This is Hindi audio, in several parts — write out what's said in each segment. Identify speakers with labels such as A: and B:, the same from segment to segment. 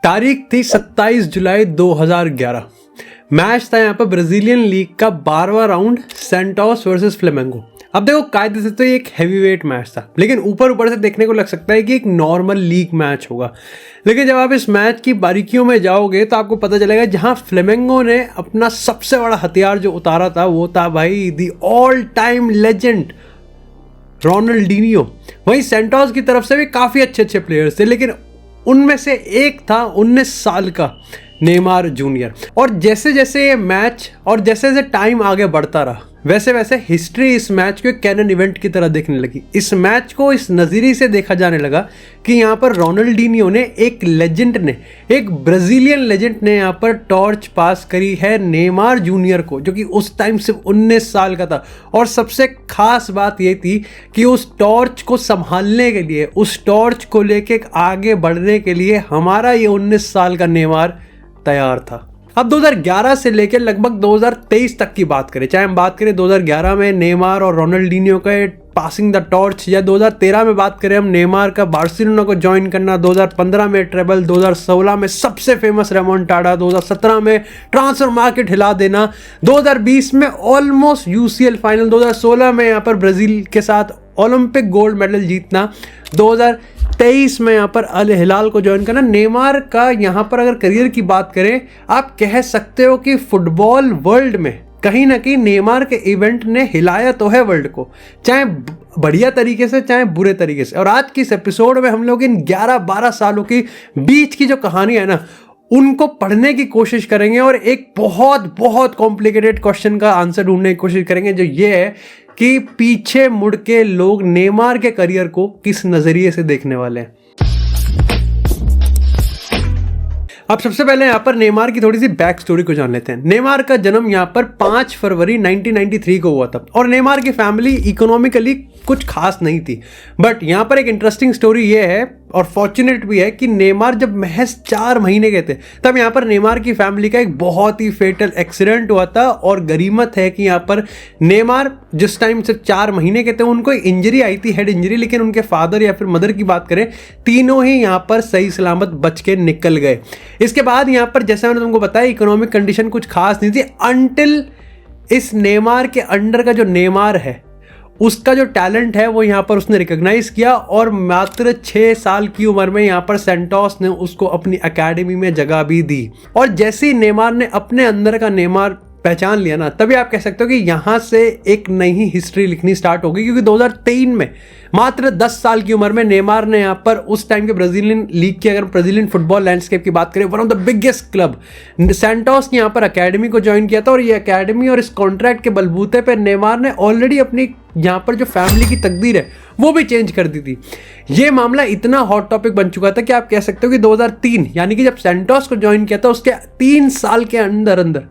A: तारीख थी 27 जुलाई 2011। मैच था यहाँ पर ब्राजीलियन लीग का 12वां राउंड, सेंटोस वर्सेस फ्लेमेंगो। अब देखो कायदे से तो ये एक हैवीवेट मैच था, लेकिन ऊपर से देखने को लग सकता है कि एक नॉर्मल लीग मैच होगा। लेकिन जब आप इस मैच की बारीकियों में जाओगे तो आपको पता चलेगा जहां फ्लेमेंगो ने अपना सबसे बड़ा हथियार जो उतारा था वो था भाई the all time legend Ronaldinho. वहीं सेंटोस की तरफ से भी काफ़ी अच्छे प्लेयर्स थे, लेकिन उनमें से एक था 19 साल का नेमार जूनियर। और जैसे जैसे ये मैच और जैसे जैसे टाइम आगे बढ़ता रहा वैसे वैसे हिस्ट्री इस मैच को एक कैनन इवेंट की तरह देखने लगी। इस मैच को इस नज़रिए से देखा जाने लगा कि यहाँ पर रोनाल्डिनियो ने, एक लेजेंड ने, एक ब्राज़ीलियन लेजेंड ने यहाँ पर टॉर्च पास करी है नेमार जूनियर को, जो कि उस टाइम सिर्फ 19 साल का था। और सबसे खास बात ये थी कि उस टॉर्च को संभालने के लिए, उस टॉर्च को लेके आगे बढ़ने के लिए हमारा ये 19 साल का नेमार तैयार था। अब 2011 से लेकर लगभग 2023 तक की बात करें, चाहे हम बात करें 2011 में नेमार और रोनाल्डिनियो का पासिंग द टॉर्च, या 2013 में बात करें हम नेमार का बार्सिलोना को ज्वाइन करना, 2015 में ट्रेबल, 2016 में सबसे फेमस रेमोंटाडा, 2017 में ट्रांसफर मार्केट हिला देना, 2020 में ऑलमोस्ट यूसीएल फाइनल, 2016 में यहाँ पर ब्राजील के साथ ओलंपिक गोल्ड मेडल जीतना, 2023 में यहाँ पर अल हिलाल को ज्वाइन करना। नेमार का यहाँ पर अगर करियर की बात करें, आप कह सकते हो कि फुटबॉल वर्ल्ड में कहीं ना कहीं नेमार के इवेंट ने हिलाया तो है वर्ल्ड को, चाहे बढ़िया तरीके से चाहे बुरे तरीके से। और आज की इस एपिसोड में हम लोग इन 11-12 सालों की बीच की जो कहानी है ना, उनको पढ़ने की कोशिश करेंगे और एक बहुत बहुत कॉम्प्लिकेटेड क्वेश्चन का आंसर ढूंढने की कोशिश करेंगे, जो ये है कि पीछे मुड़ के लोग नेमार के करियर को किस नजरिए से देखने वाले हैं। अब सबसे पहले यहाँ पर नेमार की थोड़ी सी बैक स्टोरी को जान लेते हैं। नेमार का जन्म यहाँ पर 5 फरवरी 1993 को हुआ था और नेमार की फैमिली इकोनॉमिकली कुछ खास नहीं थी। बट यहाँ पर एक इंटरेस्टिंग स्टोरी ये है और फॉर्चुनेट भी है कि नेमार जब महज 4 महीने के थे तब यहाँ पर नेमार की फैमिली का एक बहुत ही फेटल एक्सीडेंट हुआ था। और गरीमत है कि यहाँ पर नेमार जिस टाइम सिर्फ 4 महीने के थे उनको इंजरी आई थी, हेड इंजरी, लेकिन उनके फादर या फिर मदर की बात करें, तीनों ही यहाँ पर सही सलामत बच के निकल गए। इसके बाद यहाँ पर जैसा मैंने तुमको बताया इकोनॉमिक कंडीशन कुछ खास नहीं थी, अनटिल इस नेमार के अंडर का जो नेमार है उसका जो टैलेंट है वो यहाँ पर उसने रिकॉग्नाइज किया और मात्र 6 साल की उम्र में यहाँ पर सेंटोस ने उसको अपनी एकेडमी में जगह भी दी। और जैसे ही नेमार ने अपने अंदर का नेमार पहचान लिया ना, तभी आप कह सकते हो कि यहाँ से एक नई हिस्ट्री लिखनी स्टार्ट होगी। क्योंकि 2023 में मात्र 10 साल की उम्र में नेमार ने यहाँ पर उस टाइम के ब्राजीलियन लीग की, अगर ब्राजीलियन फुटबॉल लैंडस्केप की बात करें, one of the biggest club Santos ने यहाँ पर एकेडमी को ज्वाइन किया था। और ये एकेडमी और इस कॉन्ट्रैक्ट के बलबूते पर नेमार ने ऑलरेडी अपनी यहाँ पर जो फैमिली की तकदीर है वो भी चेंज कर दी थी। ये मामला इतना हॉट टॉपिक बन चुका था कि आप कह सकते हो कि 2003 यानी कि जब सेंटोस को ज्वाइन किया था उसके 3 साल के अंदर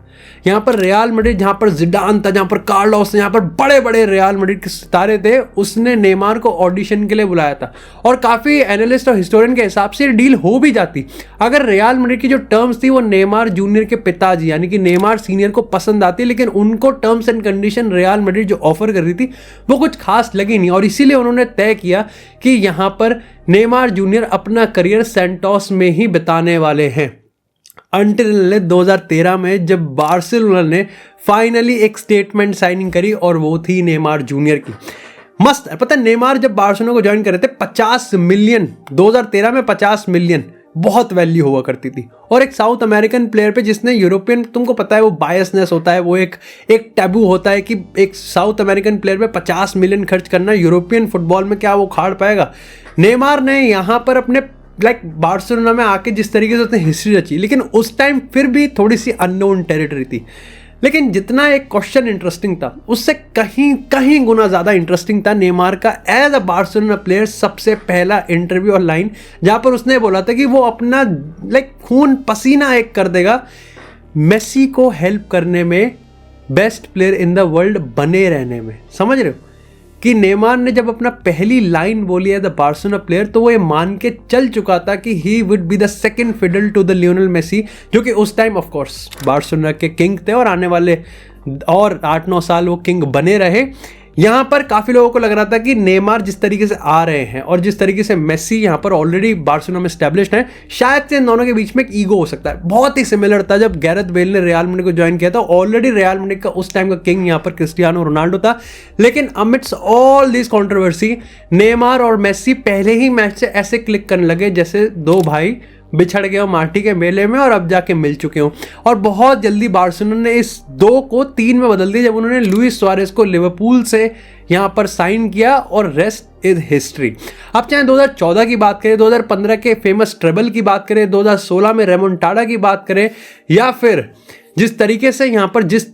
A: यहाँ पर रियल मैड्रिड, जहाँ पर जिडान था, जहाँ पर कार्लोस, यहाँ पर बड़े बड़े रियल मैड्रिड के सितारे थे, उसने नेमार को ऑडिशन के लिए बुलाया था। और काफ़ी एनालिस्ट और हिस्टोरियन के हिसाब से डील हो भी जाती अगर रियल मैड्रिड की जो टर्म्स थी वो नेमार जूनियर के पिताजी यानी कि नेमार सीनियर को पसंद आती, लेकिन उनको terms and condition real Madrid जो ऑफर कर रही थी वो कुछ खास लगी नहीं। और इसीलिए उन्होंने तय किया कि यहाँ पर नेमार जूनियर अपना करियर सेंटोस में ही बिताने वाले हैं। अंटिल 2013 में जब बार्सिलोना ने फाइनली एक स्टेटमेंट साइनिंग करी और वो थी नेमार जूनियर की। मस्त है, पता है नेमार जब बार्सिलोना को ज्वाइन कर रहे थे 50 मिलियन 2013 में 50 मिलियन बहुत वैल्यू हुआ करती थी। और एक साउथ अमेरिकन प्लेयर पे जिसने यूरोपियन, तुमको पता है वो बायसनेस होता है, वो एक टैबू होता है कि एक साउथ अमेरिकन प्लेयर पे 50 मिलियन खर्च करना, यूरोपियन फुटबॉल में क्या वो खाड़ पाएगा। नेमार ने यहाँ पर अपने बार्सिलोना में आके जिस तरीके से उसने हिस्ट्री रची, लेकिन उस टाइम फिर भी थोड़ी सी अननोन टेरिटरी थी। लेकिन जितना एक क्वेश्चन इंटरेस्टिंग था उससे कहीं गुना ज़्यादा इंटरेस्टिंग था नेमार का एज अ बार्सिलोना प्लेयर सबसे पहला इंटरव्यू और लाइन, जहाँ पर उसने बोला था कि वो अपना खून पसीना एक कर देगा मेसी को हेल्प करने में, best player in the world बने रहने में। समझ रहे हो कि नेमार ने जब अपना पहली लाइन बोली है द बार्सिलोना प्लेयर, तो वो ये मान के चल चुका था कि he would be the second fiddle to the Lionel Messi, जो कि उस टाइम ऑफ कोर्स बार्सिलोना के किंग थे और आने वाले और 8-9 साल वो किंग बने रहे। यहाँ पर काफ़ी लोगों को लग रहा था कि नेमार जिस तरीके से आ रहे हैं और जिस तरीके से मेसी यहाँ पर ऑलरेडी बार्सिलोना में स्टैब्लिश्ड है, शायद से इन दोनों के बीच में एक ईगो हो सकता है। बहुत ही सिमिलर था जब गैरेथ बेल ने रियल मैड्रिड को ज्वाइन किया था। ऑलरेडी रियल मैड्रिड का उस टाइम का किंग यहाँ पर क्रिस्टियानो रोनाल्डो था, लेकिन amidst all this controversy Neymar और मेसी पहले ही मैच से ऐसे क्लिक करने लगे जैसे दो भाई बिछड़ गए हो माटी के मेले में और अब जाके मिल चुके हो। और बहुत जल्दी बार्सिलोना ने इस 2 को 3 में बदल दिया जब उन्होंने लुइस सुआरेज को लिवरपूल से यहाँ पर साइन किया, और रेस्ट इज हिस्ट्री। अब चाहे 2014 की बात करें, 2015 के फेमस ट्रेबल की बात करें, 2016 में रेमोंटाडा की बात करें, या फिर जिस तरीके से यहाँ पर जिस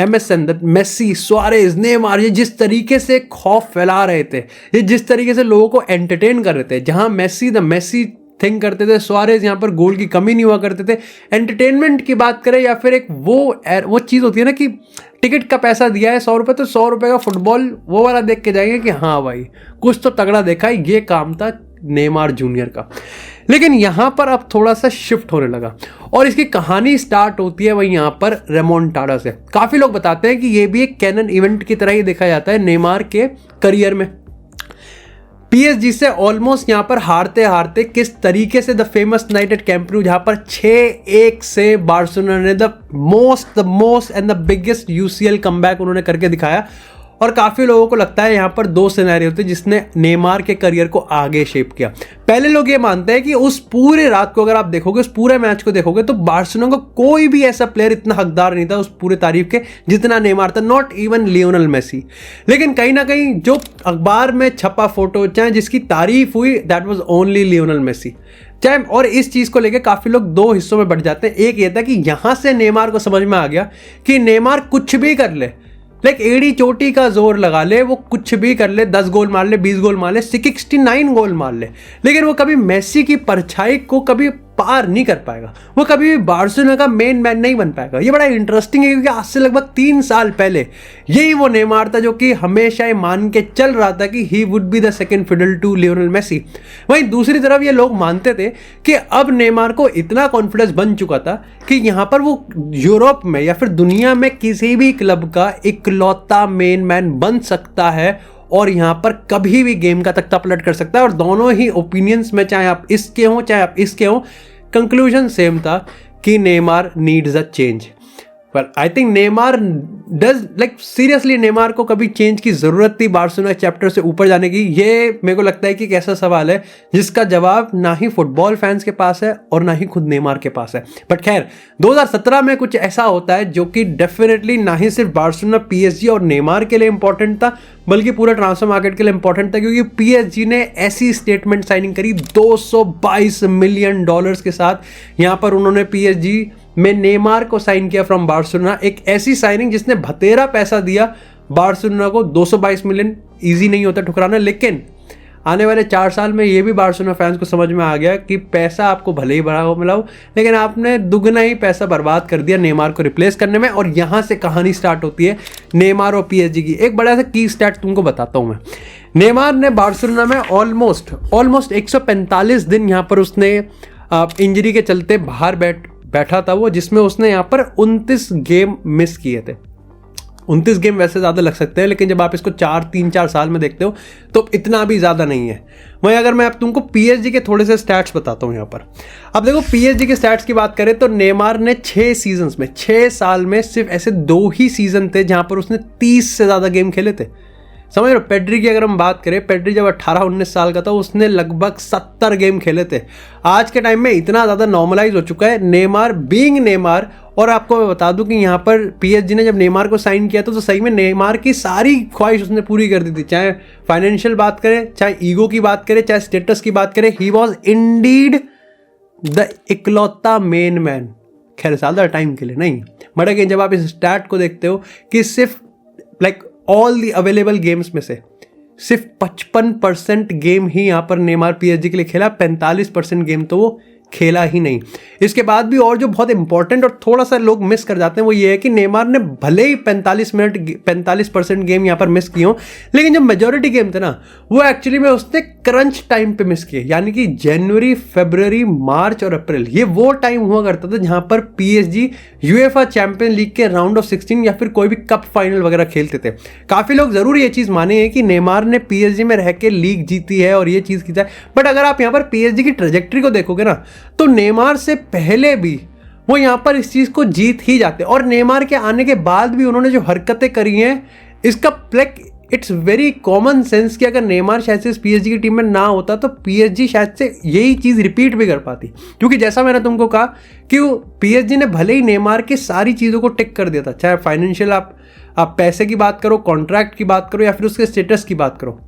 A: MSN मेसी, सुआरेज, नेमार, ये जिस तरीके से खौफ फैला रहे थे, ये जिस तरीके से लोगों को एंटरटेन कर रहे थे, जहां मेसी थिंक करते थे, सुआरेज यहाँ पर गोल की कमी नहीं हुआ करते थे। एंटरटेनमेंट की बात करें या फिर एक वो चीज़ होती है ना कि टिकट का पैसा दिया है 100 रुपये, तो 100 रुपये का फुटबॉल वो वाला देख के जाएंगे कि हाँ भाई कुछ तो तगड़ा देखा है। ये काम था नेमार जूनियर का। लेकिन यहाँ पर अब थोड़ा सा शिफ्ट होने लगा और इसकी कहानी स्टार्ट होती है वही यहाँ पर रेमोंटाडा से। काफ़ी लोग बताते हैं कि ये भी एक कैनन इवेंट की तरह ही देखा जाता है नेमार के करियर में। PSG से ऑलमोस्ट यहाँ पर हारते हारते किस तरीके से the famous night at Camp Nou, जहाँ पर 6-1 से बार्सिलोना ने the most and the biggest UCL comeback उन्होंने करके दिखाया। और काफ़ी लोगों को लगता है यहाँ पर 2 सिनेरियो थे जिसने नेमार के करियर को आगे शेप किया। पहले लोग ये मानते हैं कि उस पूरे रात को अगर आप देखोगे, उस पूरे मैच को देखोगे, तो बार्सिलोना को कोई भी ऐसा प्लेयर इतना हकदार नहीं था उस पूरे तारीफ के जितना नेमार था, नॉट इवन लियोनेल मेसी। लेकिन कहीं ना कहीं जो अखबार में छपा फोटो चाहे जिसकी तारीफ हुई, that was only Lionel Messi. चाहे और इस चीज़ को लेकर काफ़ी लोग 2 हिस्सों में बढ़ जाते हैं। एक ये था कि यहाँ से नेमार को समझ में आ गया कि नेमार कुछ भी कर ले, एड़ी चोटी का जोर लगा ले, वो कुछ भी कर ले, 10 गोल मार ले, 20 गोल मार ले, 69 गोल मार ले, लेकिन वो कभी मेसी की परछाई को कभी पार नहीं कर पाएगा। वो कभी भी बार्सिलोना का मेन मैन नहीं बन पाएगा। ये बड़ा इंटरेस्टिंग है क्योंकि आज से लगभग 3 साल पहले यही वो नेमार था जो कि हमेशा ये मान के चल रहा था कि he would be the second fiddle to Lionel Messi. वहीं दूसरी तरफ ये लोग मानते थे कि अब नेमार को इतना कॉन्फिडेंस बन चुका था कि यहाँ पर वो यूरोप में या फिर दुनिया में किसी भी क्लब का इकलौता मेन मैन बन सकता है और यहाँ पर कभी भी गेम का तख्ता पलट कर सकता है। और दोनों ही ओपिनियंस में, चाहे आप इसके हों चाहे आप इसके हों, कंक्लूजन सेम था कि नेमार नीड्स अ चेंज। पर I think Neymar does seriously Neymar को कभी चेंज की ज़रूरत थी बार्सिलोना चैप्टर से ऊपर जाने की? ये मेरे को लगता है कि एक ऐसा सवाल है जिसका जवाब ना ही फुटबॉल फैंस के पास है और ना ही खुद नेमार के पास है। बट खैर 2017 में कुछ ऐसा होता है जो कि डेफिनेटली ना ही सिर्फ बार्सिलोना, PSG और नेमार के लिए इंपॉर्टेंट था बल्कि पूरा ट्रांसफर मार्केट के लिए इंपॉर्टेंट था, क्योंकि PSG ने ऐसी स्टेटमेंट साइनिंग करी 222 मिलियन डॉलर्स के साथ। यहाँ पर उन्होंने PSG में नेमार को साइन किया फ्रॉम बार्सिलोना, एक ऐसी साइनिंग जिसने भतेरा पैसा दिया बार्सिलोना को। 222 मिलियन इजी नहीं होता ठुकराना, लेकिन आने वाले 4 साल में ये भी बार्सिलोना फैंस को समझ में आ गया कि पैसा आपको भले ही बड़ा हो मिला हो, लेकिन आपने दुगना ही पैसा बर्बाद कर दिया नेमार को रिप्लेस करने में। और यहाँ से कहानी स्टार्ट होती है नेमार और PSG की। एक बड़ा सा की स्टैट तुमको बताता हूँ मैं। नेमार ने बार्सिलोना में ऑलमोस्ट 145 दिन यहाँ पर उसने इंजरी के चलते बाहर बैठा था वो, जिसमें उसने यहाँ पर 29 गेम मिस किए थे। 29 गेम वैसे ज़्यादा लग सकते हैं, लेकिन जब आप इसको 3-4 साल में देखते हो तो इतना भी ज़्यादा नहीं है। वहीं अगर मैं अब तुमको PSG के थोड़े से स्टैट्स बताता हूँ यहाँ पर। अब देखो PSG के स्टैट्स की बात करें तो नेमार ने 6 साल में सिर्फ ऐसे 2 ही सीजन थे जहाँ पर उसने 30 से ज़्यादा गेम खेले थे। समझ रहे हो? पेड्री की अगर हम बात करें, पेड्री जब 18-19 साल का था उसने लगभग 70 गेम खेले थे। आज के टाइम में इतना ज़्यादा नॉर्मलाइज हो चुका है नेमार बीइंग नेमार। और आपको मैं बता दूं कि यहाँ पर PSG ने जब नेमार को साइन किया था तो सही में नेमार की सारी ख्वाहिश उसने पूरी कर दी थी। चाहे फाइनेंशियल बात करें, चाहे ईगो की बात करें, चाहे स्टेटस की बात करें, ही वॉज इंडीड द इकलौता मेन मैन। खैर ज़्यादा टाइम के लिए नहीं, बट अगेन जब आप इस स्टैट को देखते हो कि सिर्फ ऑल दी अवेलेबल गेम्स में से सिर्फ 55% गेम ही यहाँ पर नेमार PSG के लिए खेला, 45% गेम तो वो खेला ही नहीं। इसके बाद भी और जो बहुत इंपॉर्टेंट और थोड़ा सा लोग मिस कर जाते हैं वो ये है कि नेमार ने भले ही 45% गेम यहाँ पर मिस किए हों, लेकिन जो मेजॉरिटी गेम थे ना वो एक्चुअली में उसने क्रंच टाइम पे मिस किए, यानी कि जनवरी, फरवरी, मार्च और अप्रैल, ये वो टाइम हुआ करता था जहां पर पीएसजी यूएफए चैंपियन लीग के राउंड ऑफ 16 या फिर कोई भी कप फाइनल वगैरह खेलते थे। काफी लोग जरूर ये चीज माने हैं कि नेमार ने पीएसजी में रह के लीग जीती है और ये चीज की है, बट अगर आप यहाँ पर पीएसजी की ट्रेजेक्ट्री को देखोगे ना तो नेमार से पहले भी वो यहाँ पर इस चीज को जीत ही जाते, और नेमार के आने के बाद भी उन्होंने जो हरकतें करी हैं इसका plaque it's very common sense कि अगर नेमार शायद से इस पीएसजी की टीम में ना होता तो पीएसजी शायद से यही चीज रिपीट भी कर पाती, क्योंकि जैसा मैंने तुमको कहा कि पीएसजी ने भले ही नेमार की सारी चीजों को टिक कर दिया था, चाहे फाइनेंशियल आप पैसे की बात करो, कॉन्ट्रैक्ट की बात करो या फिर उसके स्टेटस की बात करो,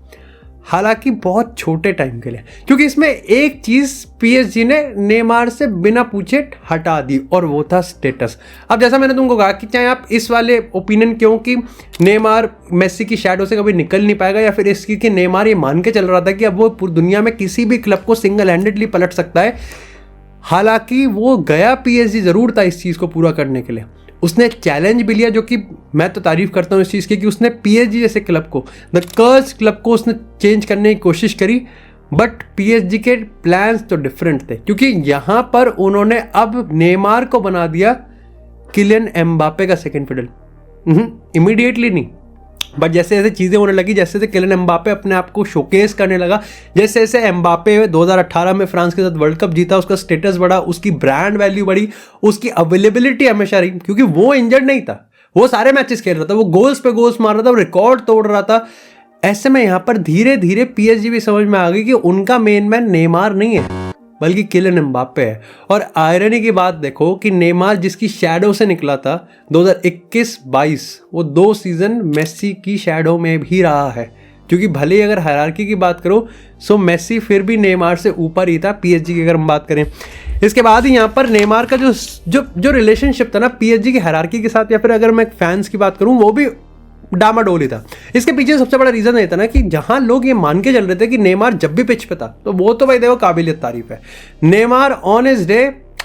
A: हालांकि बहुत छोटे टाइम के लिए, क्योंकि इसमें एक चीज पीएसजी ने नेमार से बिना पूछे हटा दी और वो था स्टेटस। अब जैसा मैंने तुमको कहा कि चाहे आप इस वाले ओपिनियन क्यों कि नेमार मेसी की शैडो से कभी निकल नहीं पाएगा, या फिर इसकी कि नेमार ये मान के चल रहा था कि अब वो पूरी दुनिया में किसी भी क्लब को सिंगल हैंडेडली पलट सकता है, हालांकि वो गया पीएसजी जरूर था इस चीज को पूरा करने के लिए। उसने चैलेंज भी लिया, जो कि मैं तो तारीफ करता हूँ इस चीज़ की कि उसने पीएसजी जैसे क्लब को, द कर्स क्लब को उसने चेंज करने की कोशिश करी, बट पीएसजी के प्लान्स तो डिफरेंट थे, क्योंकि यहाँ पर उन्होंने अब नेमार को बना दिया किलियन एम्बापे का सेकंड फिडल। इमीडिएटली नहीं, बट जैसे जैसे चीज़ें होने लगी, जैसे जैसे किलियन एम्बापे अपने आप को शोकेस करने लगा, जैसे जैसे एम्बापे 2018 में फ्रांस के साथ वर्ल्ड कप जीता, उसका स्टेटस बढ़ा, उसकी ब्रांड वैल्यू बढ़ी, उसकी अवेलेबिलिटी हमेशा रही, क्योंकि वो इंजर्ड नहीं था, वो सारे मैचेस खेल रहा था, वो गोल्स पे गोल्स मार रहा था, वो रिकॉर्ड तोड़ रहा था। ऐसे में यहाँ पर धीरे धीरे पीएसजी भी समझ में आ गई कि उनका मेन मैन नेमार नहीं है बल्कि किलियन एम्बापे है। और आयरनी की बात देखो कि नेमार जिसकी शैडो से निकला था 2021-22, वो 2 सीजन मेसी की शैडो में भी रहा है, क्योंकि भले ही अगर हायरार्की की बात करो सो मेसी फिर भी नेमार से ऊपर ही था पीएसजी की अगर हम बात करें। इसके बाद ही यहाँ पर नेमार का जो रिलेशनशिप था ना पीएसजी की हायरार्की के साथ, या फिर अगर मैं फैंस की बात करूँ वो भी डामाडोली था। इसके पीछे सबसे बड़ा रीजन ये था ना कि जहां लोग ये मान के चल रहे थे कि नेमार जब भी पिच पे था तो वो तो भाई देखो काबिलियत तारीफ है, नेमार ऑन हिज डे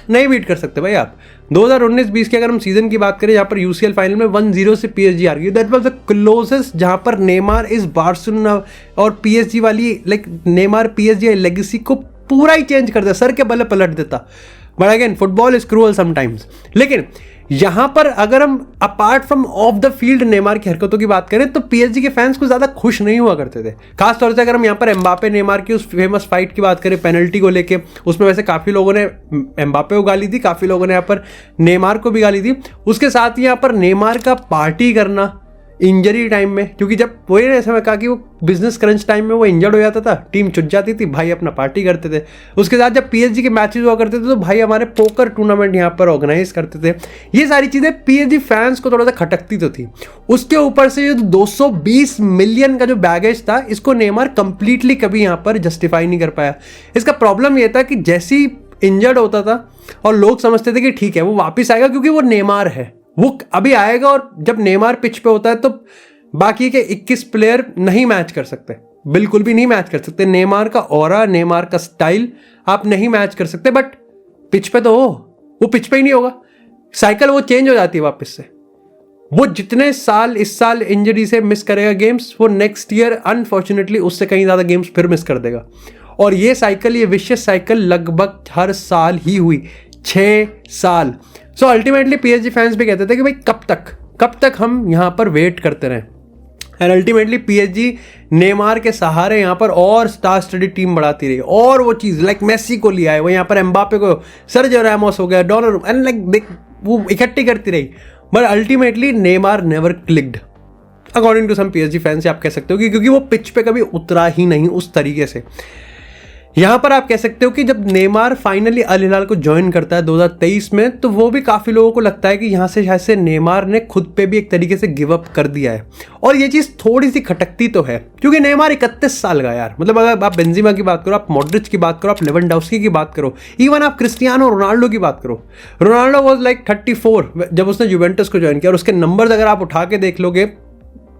A: नहीं बीट कर सकते भाई आप। 2019-20 की अगर हम सीजन की बात करें, जहां पर यूसीएल फाइनल में 1-0 से पीएसजी हार गई, दैट वाज द क्लोजेस्ट जहां पर नेमार इस बार्सिलोना और पीएसजी वाली नेमार पीएसजी लेगेसी को पूरा ही चेंज कर देता, सर के बल्ले पलट देता। But again football is cruel sometimes. लेकिन यहां पर अगर हम apart from of the field Neymar की हरकतों की बात करें तो पीएसजी के फैंस को ज्यादा खुश नहीं हुआ करते थे। खासतौर से अगर हम यहां पर एम्बापे नेमार की उस फेमस फाइट की बात करें पेनल्टी को लेके, उसमें वैसे काफी लोगों ने एम्बापे को गाली दी, काफी लोगों ने यहां पर नेमार को भी गाली दी। उसके साथ ही यहां पर नेमार का पार्टी करना इंजरी टाइम में, क्योंकि जब वही ऐसा मैं कहा कि वो बिजनेस क्रंच टाइम में वो इंजर्ड हो जाता था, टीम चुट जाती थी, भाई अपना पार्टी करते थे। उसके साथ जब पीएसजी के मैचेस हुआ करते थे तो भाई हमारे पोकर टूर्नामेंट यहाँ पर ऑर्गेनाइज करते थे। ये सारी चीज़ें पीएसजी फैंस को थोड़ा सा खटकती तो थी। उसके ऊपर से ये 220 मिलियन का जो बैगेज था, इसको नेमार कंप्लीटली कभी यहाँ पर जस्टिफाई नहीं कर पाया। इसका प्रॉब्लम ये था कि जैसे ही इंजर्ड होता था और लोग समझते थे कि ठीक है वो वापस आएगा क्योंकि वो नेमार है, वो अभी आएगा, और जब नेमार पिच पे होता है तो बाकी के 21 प्लेयर नहीं मैच कर सकते, बिल्कुल भी नहीं मैच कर सकते। नेमार का ऑरा, नेमार का स्टाइल आप नहीं मैच कर सकते, बट पिच पे तो वो पिच पे ही नहीं होगा, साइकिल वो चेंज हो जाती है वापस से। वो जितने साल इस साल इंजरी से मिस करेगा गेम्स, वो नेक्स्ट ईयर अनफॉर्चुनेटली उससे कहीं ज्यादा गेम्स फिर मिस कर देगा। और ये साइकिल, ये विशियस साइकिल लगभग हर साल ही हुई, 6 साल। सो अल्टीमेटली पीएसजी फैंस भी कहते थे कि भाई कब तक हम यहाँ पर वेट करते रहें। एंड अल्टीमेटली पीएसजी नेमार के सहारे यहाँ पर और स्टार स्टडी टीम बढ़ाती रही, और वो चीज़ लाइक मेसी को लिया है, वो यहाँ पर एम्बापे को, सर्जियो रामोस हो गया, डोनारुमा, एंड लाइक वो इकट्ठी करती रही, but ultimately Neymar never clicked according to some PSG fans, आप कह सकते हो कि क्योंकि वो पिच पे कभी उतरा ही नहीं उस तरीके से। यहां पर आप कह सकते हो कि जब नेमार फाइनली अल हिलाल को ज्वाइन करता है 2023 में, तो वो भी काफी लोगों को लगता है कि यहां से शायद से नेमार ने खुद पे भी एक तरीके से गिव अप कर दिया है। और ये चीज थोड़ी सी खटकती तो है, क्योंकि नेमार 31 साल का यार, मतलब अगर आप बेंजेमा की बात करो, आप मॉड्रिच की बात करो, आप लेवेंडोव्स्की की बात करो, इवन आप क्रिस्टियानो रोनाल्डो की बात करो। रोनाल्डो वाज लाइक 34 जब उसने जुवेंटस को ज्वाइन किया, और उसके नंबर्स अगर आप उठा के देख लोगे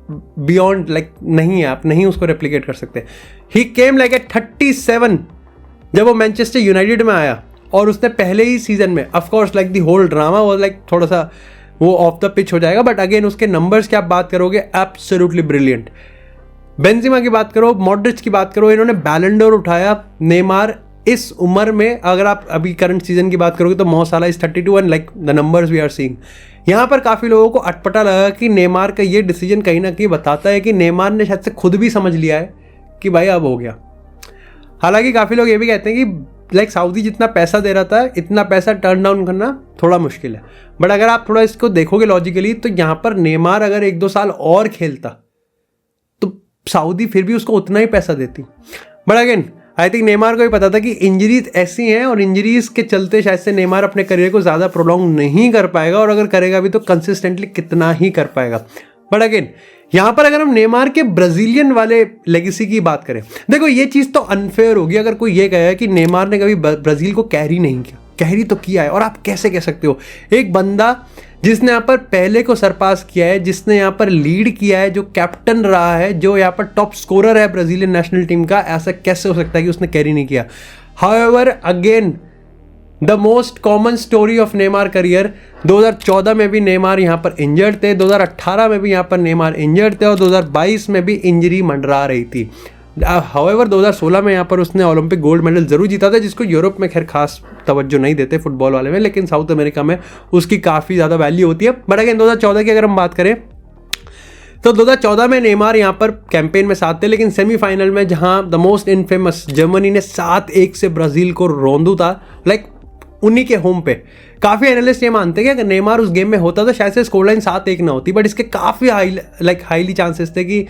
A: बियॉन्ड नहीं है, आप नहीं उसको रेप्लिकेट कर सकते। ही केम लाइक एट 37 जब वो मैनचेस्टर यूनाइटेड में आया, और उसने पहले ही सीजन में of course like the whole drama was like थोड़ा सा वो ऑफ द पिच हो जाएगा, बट अगेन उसके नंबर्स की आप बात करोगे एब्सोल्युटली ब्रिलियंट। बेंजेमा की बात करो, मॉड्रिच की बात करो, इन्होंने बैलन डोर उठाया। नेमार इस उम्र में, अगर आप अभी करंट सीजन की बात करोगे तो Mo Salah is 32 and like the numbers we are seeing. यहाँ पर काफ़ी लोगों को अटपटा लगा कि नेमार का ये डिसीजन कहीं ना कहीं बताता है कि नेमार ने शायद से खुद भी समझ लिया है कि भाई अब हो गया। हालांकि काफ़ी लोग ये भी कहते हैं कि लाइक सऊदी जितना पैसा दे रहा था, इतना पैसा टर्न डाउन करना थोड़ा मुश्किल है। बट अगर आप थोड़ा इसको देखोगे लॉजिकली, तो यहाँ पर नेमार अगर 1-2 साल और खेलता तो सऊदी फिर भी उसको उतना ही पैसा देती। But again I think Neymar को भी पता था कि इंजरीज ऐसी हैं और इंजरीज के चलते शायद से नेमार अपने करियर को ज़्यादा प्रोलॉन्ग नहीं कर पाएगा, और अगर करेगा भी तो कंसिस्टेंटली कितना ही कर पाएगा। बट अगेन यहाँ पर अगर हम नेमार के ब्राज़ीलियन वाले लेगेसी की बात करें, देखो ये चीज़ तो अनफेयर होगी अगर कोई ये कहे कि नेमार ने कभी ब्राज़ील को कैरी नहीं किया। कैरी तो किया है, और आप कैसे कह सकते हो? एक बंदा जिसने यहाँ पर पहले को सरपास किया है, जिसने यहाँ पर लीड किया है, जो कैप्टन रहा है, जो यहाँ पर टॉप स्कोरर है ब्राज़ीलियन नेशनल टीम का, ऐसा कैसे हो सकता है कि उसने कैरी नहीं किया? However again the most common story of Neymar career, 2014 में भी नेमार यहाँ पर इंजर्ड थे, 2018 में भी यहाँ पर नेमार इंजर्ड थे, और 2022 में भी इंजरी मंडरा रही थी। हाउएवर 2016 में यहाँ पर उसने ओलंपिक गोल्ड मेडल जरूर जीता था, जिसको यूरोप में खैर खास तवज्जो नहीं देते फुटबॉल वाले में, लेकिन साउथ अमेरिका में उसकी काफ़ी ज़्यादा वैल्यू होती है। बट अगेन 2014 की अगर हम बात करें तो 2014 में नेमार यहाँ पर कैंपेन में साथ थे, लेकिन सेमीफाइनल में जहाँ द मोस्ट इनफेमस जर्मनी ने 7-1 से ब्राज़ील को रौंदू था, लाइक उन्हीं के होम पे। काफ़ी एनालिस्ट ये मानते हैं कि अगर नेमार उस गेम में होता तो शायद से स्कोर लाइन 7-1 ना होती, बट इसके काफ़ी हाईली चांसेस थे कि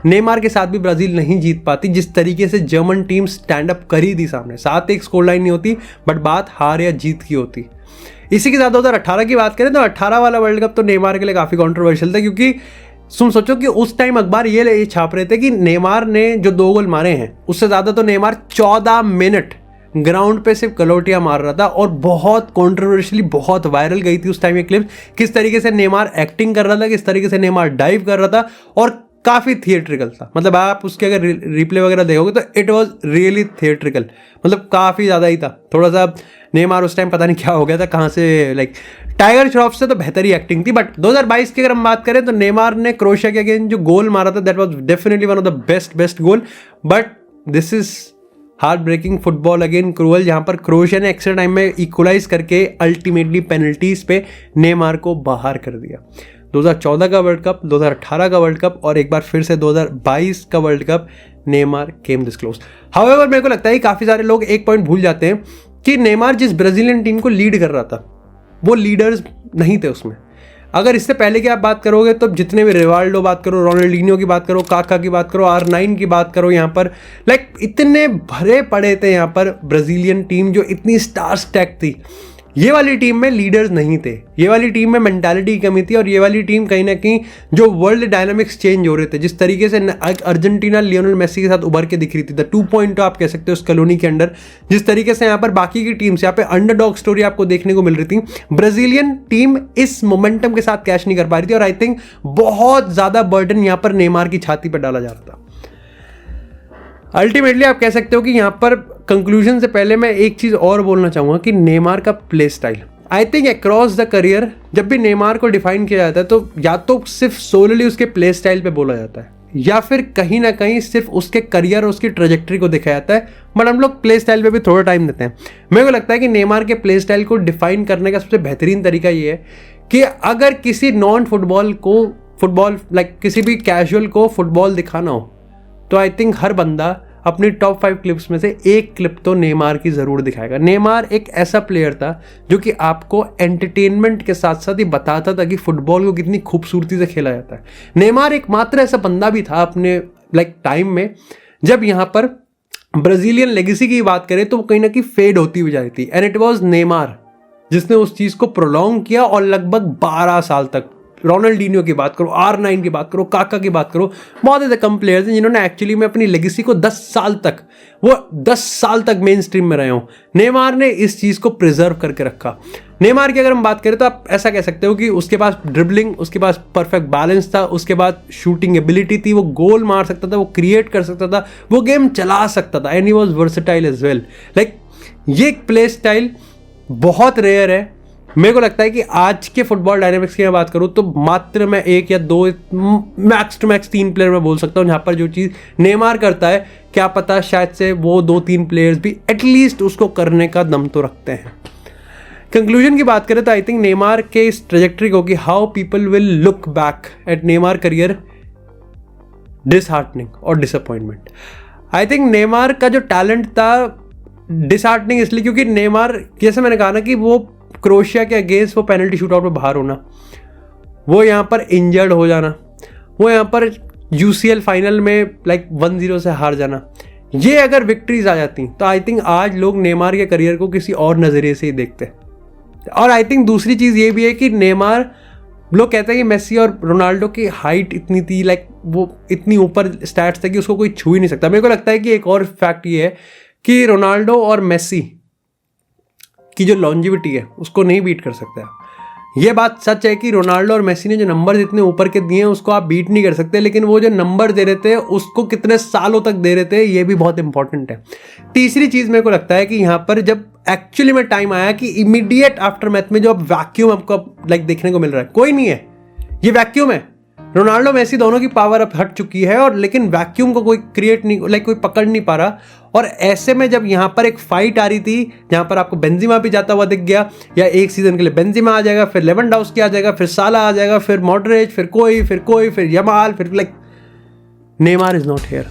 A: नेमार के साथ भी ब्राज़ील नहीं जीत पाती, जिस तरीके से जर्मन टीम स्टैंड अप करी थी सामने। 7-1 स्कोर लाइन नहीं होती, बट बात हार या जीत की होती। इसी के साथ 2018 की बात करें तो 18 वाला वर्ल्ड कप तो नेमार के लिए काफ़ी कंट्रोवर्शियल था, क्योंकि तुम सोचो कि उस टाइम अखबार ये छाप रहे थे कि नेमार ने जो 2 गोल मारे हैं, उससे ज़्यादा तो नेमार 14 मिनट ग्राउंड पे सिर्फ कलोटियां मार रहा था, और बहुत कंट्रोवर्शियली बहुत वायरल गई थी उस टाइम ये क्लिप। किस तरीके से नेमार एक्टिंग कर रहा था, किस तरीके से नेमार डाइव कर रहा था, और काफ़ी थिएट्रिकल था। मतलब आप उसके अगर रिप्ले वगैरह देखोगे तो इट वाज रियली थिएट्रिकल, मतलब काफ़ी ज़्यादा ही था। थोड़ा सा नेमार उस टाइम पता नहीं क्या हो गया था, कहाँ से लाइक टाइगर श्रॉफ से तो बेहतर ही एक्टिंग थी। बट 2022 की अगर हम बात करें तो नेमार ने क्रोएशिया के अगेंस्ट जो गोल मारा था, that was definitely one of the best goal. But this is heart breaking football again cruel, जहाँ पर क्रोएशिया ने एक्स्ट्रा टाइम में इक्वलाइज करके अल्टीमेटली पेनल्टीज पे नेमार को बाहर कर दिया। 2014 का वर्ल्ड कप, 2018 का वर्ल्ड कप, और एक बार फिर से 2022 का world cup, Neymar came this close. However मेरे को लगता है काफ़ी सारे लोग एक पॉइंट भूल जाते हैं कि नेमार जिस ब्राज़ीलियन टीम को लीड कर रहा था, वो लीडर्स नहीं थे उसमें। अगर इससे पहले की आप बात करोगे तो जितने भी रिवाल्डो बात करो, रोनाल्डिनियो की बात करो, काका की बात करो, R9 की बात करो, यहाँ पर लाइक इतने भरे पड़े थे यहाँ पर ब्राज़ीलियन टीम, जो इतनी स्टार स्टैक थी। ये वाली टीम में लीडर्स नहीं थे, ये वाली टीम में मेंटालिटी की कमी थी, और ये वाली टीम कहीं ना कहीं जो वर्ल्ड डायनामिक्स चेंज हो रहे थे, जिस तरीके से अर्जेंटीना लियोनेल मेसी के साथ उभर के दिख रही थी, द 2.0 आप कह सकते हो उस कॉलोनी के अंडर, जिस तरीके से यहाँ पर बाकी की टीम्स यहाँ पे अंडरडॉग स्टोरी आपको देखने को मिल रही थी, ब्राज़ीलियन टीम इस मोमेंटम के साथ कैश नहीं कर पा रही थी, और आई थिंक बहुत ज़्यादा बर्डन यहाँ पर नेमार की छाती पर डाला जा रहा था। अल्टीमेटली आप कह सकते हो कि यहाँ पर कंक्लूजन से पहले मैं एक चीज़ और बोलना चाहूँगा कि नेमार का play style, I think across the career जब भी नेमार को डिफाइन किया जाता है तो या तो सिर्फ सोलली उसके प्ले स्टाइल पे बोला जाता है, या फिर कहीं ना कहीं सिर्फ उसके करियर और उसकी ट्रेजेक्टरी को दिखाया जाता है। बट हम लोग प्ले स्टाइल पे भी थोड़ा टाइम देते हैं। मेरे को लगता है कि नेमार के प्ले स्टाइल को डिफाइन करने का सबसे बेहतरीन तरीका ये है कि अगर किसी नॉन फुटबॉल को फुटबॉल लाइक किसी भी कैजुअल को फुटबॉल दिखाना हो, तो आई थिंक हर बंदा अपनी टॉप 5 क्लिप्स में से एक क्लिप तो नेमार की ज़रूर दिखाएगा। नेमार एक ऐसा प्लेयर था जो कि आपको एंटरटेनमेंट के साथ साथ ही बताता था कि फुटबॉल को कितनी खूबसूरती से खेला जाता है। नेमार एक मात्र ऐसा बंदा भी था अपने टाइम में जब यहाँ पर ब्राज़ीलियन लेगेसी की बात करें तो वो कहीं ना कहीं फेड होती हुई जा रही थी, एंड इट वॉज नेमार जिसने उस चीज़ को प्रोलॉन्ग किया, और लगभग 12 साल तक। रोनाल्डिनियो की बात करो, R9 की बात करो, काका की बात करो, बहुत ऐसे कम प्लेयर्स हैं जिन्होंने एक्चुअली में अपनी लेगेसी को 10 साल तक मेन स्ट्रीम में रहे हों। नेमार ने इस चीज़ को प्रिजर्व करके रखा। नेमार की अगर हम बात करें तो आप ऐसा कह सकते हो कि उसके पास ड्रिबलिंग, उसके पास परफेक्ट बैलेंस था, उसके बाद शूटिंग एबिलिटी थी, वो गोल मार सकता था, वो क्रिएट कर सकता था, वो गेम चला सकता था, and he was versatile as well. Like ये प्ले स्टाइल बहुत रेयर है। मेरे को लगता है कि आज के फुटबॉल डायनेमिक्स की मैं बात करूँ तो मात्र मैं 1 या 2 मैक्स टू मैक्स 3 प्लेयर मैं बोल सकता हूँ जहाँ पर जो चीज़ नेमार करता है, क्या पता शायद से वो 2-3 प्लेयर्स भी एटलीस्ट उसको करने का दम तो रखते हैं। कंक्लूजन की बात करें तो आई थिंक नेमार के इस ट्रेजेक्ट्री को कि how people will look back at Neymar career disheartening और डिसअपॉइंटमेंट। आई थिंक नेमार का जो टैलेंट था डिसहार्टनिंग इसलिए क्योंकि नेमार, जैसे मैंने कहा ना कि वो क्रोएशिया के अगेंस्ट वो पेनल्टी शूटआउट में बाहर होना, वो यहाँ पर इंजर्ड हो जाना, वो यहाँ पर यूसीएल फाइनल में लाइक 1-0 से हार जाना, ये अगर विक्ट्रीज आ जाती तो आई थिंक आज लोग नेमार के करियर को किसी और नज़रिए से ही देखते। और आई थिंक दूसरी चीज़ ये भी है कि नेमार, लोग कहते हैं कि मेसी और रोनाल्डो की हाइट इतनी थी, लाइक वो इतनी ऊपर स्टैट्स थे कि उसको कोई छू ही नहीं सकता। मेरे को लगता है कि एक और फैक्ट ये है कि रोनाल्डो और मेसी की जो लॉन्जिविटी है उसको नहीं बीट कर सकता है। ये बात सच है कि रोनाल्डो और मेसी ने जो नंबर इतने ऊपर के दिए हैं उसको आप बीट नहीं कर सकते, लेकिन वो जो नंबर दे रहे थे उसको कितने सालों तक दे रहे थे ये भी बहुत इंपॉर्टेंट है। तीसरी चीज़ मेरे को लगता है कि यहाँ पर जब एक्चुअली में टाइम आया कि इमीडिएट आफ्टर मैच में जो अब वैक्यूम आपको लाइक देखने को मिल रहा है, कोई नहीं है, ये वैक्यूम है। रोनाल्डो मेसी दोनों की पावर अब हट चुकी है और लेकिन वैक्यूम को कोई क्रिएट नहीं, लाइक कोई पकड़ नहीं पा रहा। और ऐसे में जब यहाँ पर एक फाइट आ रही थी जहाँ पर आपको बेंजिमा भी जाता हुआ दिख गया, या एक सीजन के लिए बेंजिमा आ जाएगा, फिर लेवेंडोव्स्की आ जाएगा, फिर साला आ जाएगा, फिर मॉडरिच, फिर कोई, फिर यमाल, फिर like Neymar is not here.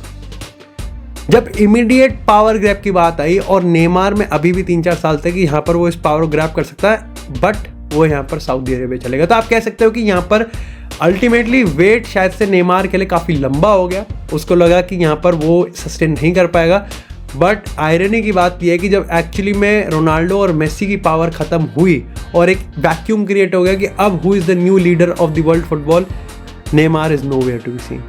A: जब इमीडिएट पावर ग्रैब की बात आई और नेमार में अभी भी 3-4 साल तक यहाँ पर वो इस पावर को ग्रैब कर सकता है, बट वो यहाँ पर सऊदी अरेबिया चलेगा। तो आप कह सकते हो कि यहाँ पर अल्टीमेटली वेट शायद से नेमार के लिए काफ़ी लंबा हो गया, उसको लगा कि यहाँ पर वो सस्टेन नहीं कर पाएगा। बट आयरनी की बात यह है कि जब एक्चुअली में रोनाल्डो और मेसी की पावर ख़त्म हुई और एक वैक्यूम क्रिएट हो गया कि अब who is the new leader of the world football, Neymar is nowhere to be scene.